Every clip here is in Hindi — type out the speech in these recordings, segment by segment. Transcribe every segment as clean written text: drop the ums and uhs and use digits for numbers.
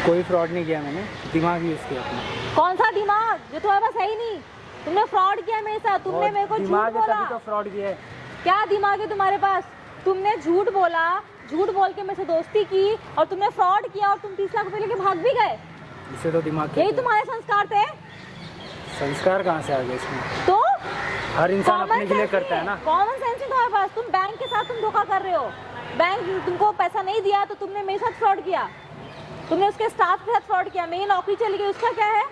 कोई फ्रॉड नहीं किया मैंने, दिमाग यूज किया अपना। कौन सा दिमाग, जो तुम्हारे पास है ही नहीं। तुमने फ्रॉड किया मेरे साथ, तुमने मेरे को झूठ बोला। तभी तो फ्रॉड किया है। क्या दिमाग है तुम्हारे पास? तुमने झूठ बोला, झूठ बोल के मेरे से दोस्ती की और तुमने फ्रॉड किया और तुम 30 लाख रुपए लेके भाग भी गए। इसे तो दिमाग यही तुम्हारे संस्कार थे। संस्कार कहाँ से आ गए इसमें? तो हर इंसान अपने के लिए करता है ना। कॉमन सेंस है तुम्हारे पास। तुम बैंक के साथ तुम धोखा कर रहे हो। बैंक तुमको पैसा नहीं दिया तो तुमने मेरे साथ फ्रॉड किया, तुमने उसके स्टाफ के साथ फ्रॉड किया। मेरी नौकरी चली गई, उसका क्या है?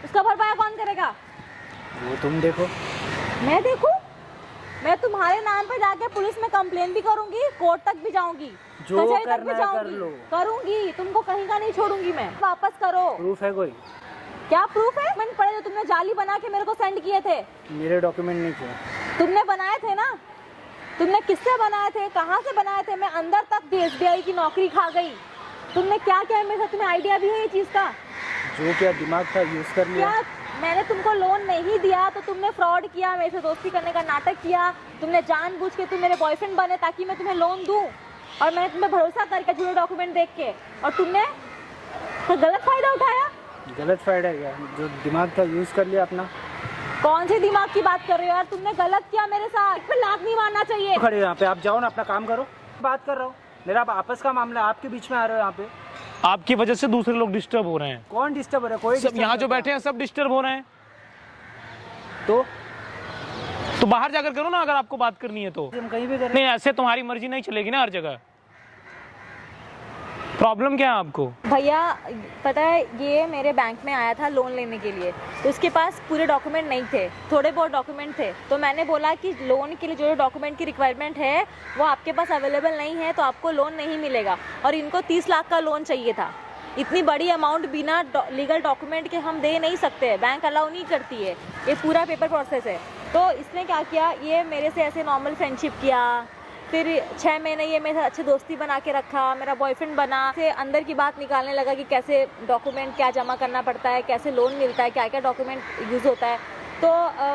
उसका भरपाया कौन करेगा? वो तुम देखो। मैं देखूं? मैं तुम्हारे नाम पे जाके पुलिस में कंप्लेन भी करूंगी, कोर्ट तक भी जाऊंगी, जो कचहरी तक करना भी है कर लो। करूंगी। तुमको कहीं का नहीं छोड़ूंगी मैं। वापस करो। प्रूफ है कोई? क्या प्रूफ है? मैंने पढ़े जो तुमने जाली बना के मेरे को सेंड किए थे। मेरे डॉक्यूमेंट नहीं किया। तुमने बनाए थे ना? तुमने किससे बनाए थे, कहाँ से बनाए थे? मैं अंदर तक SBI की नौकरी खा गई। तुमने क्या क्या मेरे साथ? तुम्हें आइडिया भी है ये चीज का? जो क्या दिमाग था यूज कर लिया। क्या मैंने तुमको लोन नहीं दिया तो तुमने फ्रॉड किया, मेरे से दोस्ती करने का नाटक किया। तुमने जानबूझ के तुम मेरे बॉयफ्रेंड बने ताकि मैं तुम्हें लोन दूं, और मैंने तुम्हें भरोसा करके झूठे डॉक्यूमेंट देख के, और तुमने तो गलत फायदा उठाया। गलत फायदा है क्या? जो दिमाग था यूज कर लिया अपना। कौन से दिमाग की बात कर रहे हो यार? तुमने गलत किया मेरे साथ। फिर लात नहीं मारना चाहिए। खड़े यहाँ पे, आप जाओ ना, अपना काम करो। बात कर रहा हूँ, मेरा आपस का मामला है, आपके बीच में आ रहे हो यहाँ पे। आपकी वजह से दूसरे लोग डिस्टर्ब हो रहे हैं। कौन डिस्टर्ब हो रहा है? कोई सब यहाँ जो बैठे हैं सब डिस्टर्ब हो रहे हैं। तो बाहर जाकर करो ना, अगर आपको बात करनी है तो। हम कहीं भी करें। नहीं, ऐसे तुम्हारी मर्जी नहीं चलेगी ना हर जगह। प्रॉब्लम क्या है आपको? भैया पता है, ये मेरे बैंक में आया था लोन लेने के लिए, तो उसके पास पूरे डॉक्यूमेंट नहीं थे, थोड़े बहुत डॉक्यूमेंट थे। तो मैंने बोला कि लोन के लिए जो डॉक्यूमेंट की रिक्वायरमेंट है वो आपके पास अवेलेबल नहीं है तो आपको लोन नहीं मिलेगा। और इनको 30 लाख का लोन चाहिए था। इतनी बड़ी अमाउंट बिना लीगल डॉक्यूमेंट के हम दे नहीं सकते, बैंक अलाउ नहीं करती है, ये पूरा पेपर प्रोसेस है। तो इसने क्या किया, ये मेरे से ऐसे नॉर्मल फ्रेंडशिप किया, फिर 6 महीने ये मेरे साथ अच्छी दोस्ती बना के रखा, मेरा बॉयफ्रेंड बना। फिर अंदर की बात निकालने लगा कि कैसे डॉक्यूमेंट क्या जमा करना पड़ता है, कैसे लोन मिलता है, क्या क्या डॉक्यूमेंट यूज़ होता है। तो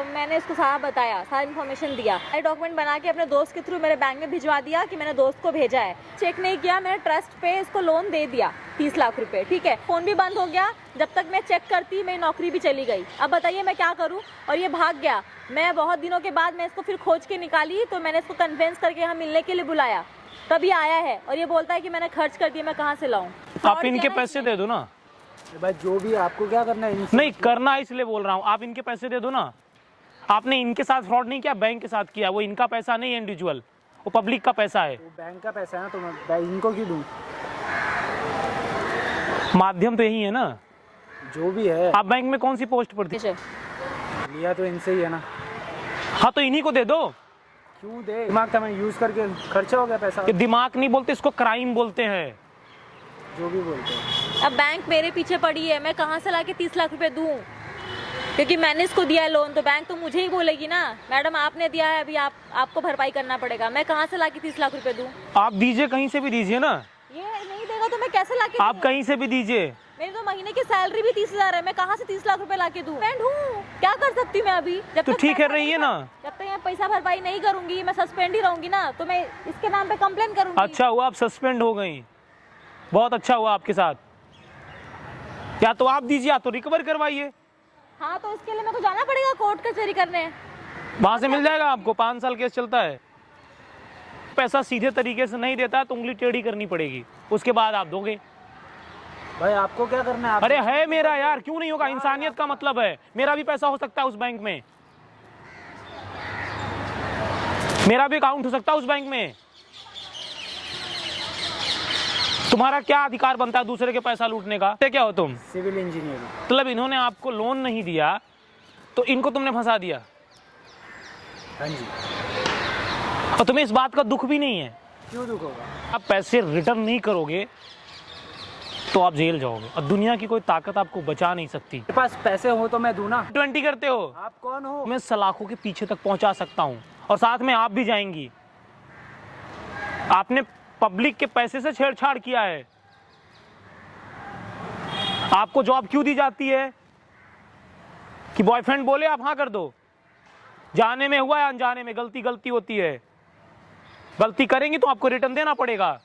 मैंने उसको सारा बताया, सारा इन्फॉर्मेशन दिया। सारे डॉक्यूमेंट बना के अपने दोस्त के थ्रू मेरे बैंक में भिजवा दिया कि मैंने दोस्त को भेजा है। चेक नहीं किया, मैंने ट्रस्ट पे इसको लोन दे दिया 30 लाख रुपए। ठीक है, फ़ोन भी बंद हो गया। जब तक मैं चेक करती मेरी नौकरी भी चली गई। अब बताइए मैं क्या करूँ? और ये भाग गया। मैं बहुत दिनों के बाद मैं इसको फिर खोज के निकाली, तो मैंने इसको कन्विंस करके यहाँ मिलने के लिए बुलाया, तभी आया है। और ये बोलता है कि मैंने खर्च कर दिया, मैं कहाँ से लाऊं? आप इनके पैसे दे दो ना। भाई जो भी आपको क्या करना है? नहीं करना, इसलिए बोल रहा हूँ, आप इनके पैसे दे दो ना। आपने इनके साथ फ्रॉड नहीं किया, बैंक के साथ किया। वो इनका पैसा नहीं है इंडिविजुअल, वो पब्लिक का पैसा है। वो बैंक का पैसा है ना, तो मैं इनको क्यों दूं? माध्यम तो यही है ना। जो भी है। आप बैंक में कौन सी पोस्ट पर थी? लिया तो इनसे ही है ना। हाँ तो इन्हीं को दे दो। क्यों दे? दिमाग था, मैं यूज करके खर्चा हो गया पैसा। ये दिमाग नहीं बोलते, इसको क्राइम बोलते हैं। जो भी बोलते हैं। अब बैंक मेरे पीछे पड़ी है, मैं कहाँ से लाके 30 लाख रुपए दूं? क्योंकि मैंने इसको दिया है लोन, तो बैंक तो मुझे ही बोलेगी ना, मैडम आपने दिया है, अभी आपको भरपाई करना पड़ेगा। मैं कहाँ से लाके 30 लाख रुपए दूं? आप दीजिए, कहीं से भी दीजिए ना। ये नहीं देगा तो मैं कैसे लाके आप दूं? कहीं से भी दीजिए। मेरी तो महीने की सैलरी भी 30,000 है, मैं कहाँ से 30 लाख रुपए लाके दूं? फ्रेंड हूँ, क्या कर सकती हूँ मैं अभी? जब तो तक ठीक है, पैसा रहिए नहीं ना। जब तक मैं पैसा भरपाई नहीं करूंगी, मैं सस्पेंड ही रहूंगी ना, तो मैं इसके नाम पे कंप्लेन करूंगी। अच्छा हुआ आप सस्पेंड हो गई, बहुत अच्छा हुआ आपके साथ। या तो आप दीजिए या तो रिकवर करवाइए। हाँ तो इसके लिए मेरे को जाना पड़ेगा कोर्ट कचहरी करने। वहां से मिल जाएगा आपको, 5 साल केस चलता है। पैसा सीधे तरीके से नहीं देता तो उंगली टेढ़ी करनी पड़ेगी, उसके बाद आप दोगे। भाई आपको क्या करना है? अरे है मेरा यार, क्यों नहीं होगा? इंसानियत का मतलब है, मेरा भी पैसा हो सकता है उस बैंक में, मेरा भी अकाउंट हो सकता है उस बैंक में। तुम्हारा क्या अधिकार बनता है दूसरे के पैसा लूटने का? क्या हो तुम? Civil engineer. मतलब इन्होंने आपको लोन नहीं दिया तो इनको तुमने फंसा दिया। हाँ जी। और तुम्हें इस बात का दुख भी नहीं है? क्यों दुख होगा? आप पैसे रिटर्न नहीं करोगे तो आप जेल जाओगे, और दुनिया की कोई ताकत आपको बचा नहीं सकती। मेरे पास पैसे हो तो मैं दूं ना। 20 करते हो? आप कौन हो? मैं सलाखों के पीछे तक पहुंचा सकता हूं, और साथ में आप भी जाएंगी। आपने पब्लिक के पैसे से छेड़छाड़ किया है। आपको जॉब क्यों दी जाती है? कि बॉयफ्रेंड बोले आप हाँ कर दो। जाने में हुआ या अनजाने में, गलती गलती होती है। गलती करेंगी तो आपको रिटर्न देना पड़ेगा।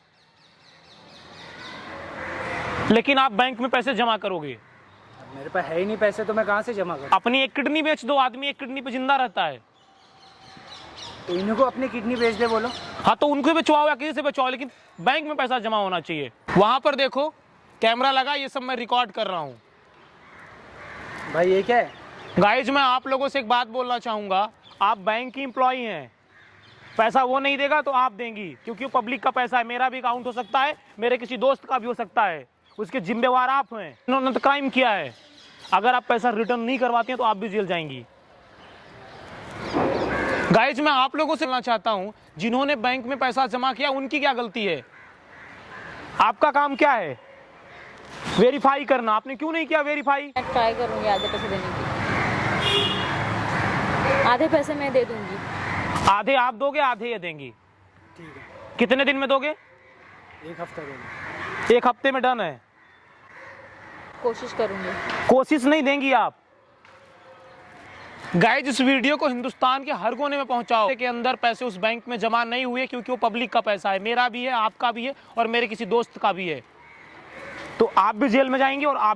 लेकिन आप बैंक में पैसे जमा करोगे। मेरे पास है ही नहीं पैसे, तो मैं कहाँ से जमा करूँ? अपनी एक किडनी बेच दो, आदमी एक किडनी पे जिंदा रहता है। तो इनको अपनी किडनी बेच दे बोलो। हाँ तो उनको बचवाओ या किसी से बचवाओ, लेकिन बैंक में पैसा जमा होना चाहिए। वहां पर देखो कैमरा लगा, ये सब मैं रिकॉर्ड कर रहा हूँ। भाई ये क्या है? गाइज मैं आप लोगों से एक बात बोलना चाहूंगा, आप बैंक की एम्प्लॉई हैं, पैसा वो नहीं देगा तो आप देंगी, क्योंकि वो पब्लिक का पैसा है। मेरा भी अकाउंट हो सकता है, मेरे किसी दोस्त का भी हो सकता है, उसके जिम्मेवार आप हैं। इन्होंने तो क्राइम किया है। अगर आप पैसा रिटर्न नहीं करवाती हैं तो आप भी जेल जाएंगी। गाइज मैं आप लोगों से बोलना चाहता हूं, जिन्होंने बैंक में पैसा जमा किया उनकी क्या गलती है? आपका काम क्या है? वेरीफाई करना। आपने क्यों नहीं किया वेरीफाई? मैं ट्राई करूँगी आधे पैसे देने की, आधे पैसे मैं दे दूँगी। आधे आप दोगे, आधे ये देंगी। ठीक है, कितने दिन में दोगे? 1 हफ्ता देंगे। 1 हफ्ते में डन है। कोशिश करूँगी। कोशिश नहीं देंगी आप। गाइज इस वीडियो को हिंदुस्तान के हर कोने में पहुंचाओ के अंदर पैसे उस बैंक में जमा नहीं हुए, क्योंकि वो पब्लिक का पैसा है। मेरा भी है, आपका भी है और मेरे किसी दोस्त का भी है। तो आप भी जेल में जाएंगे और आप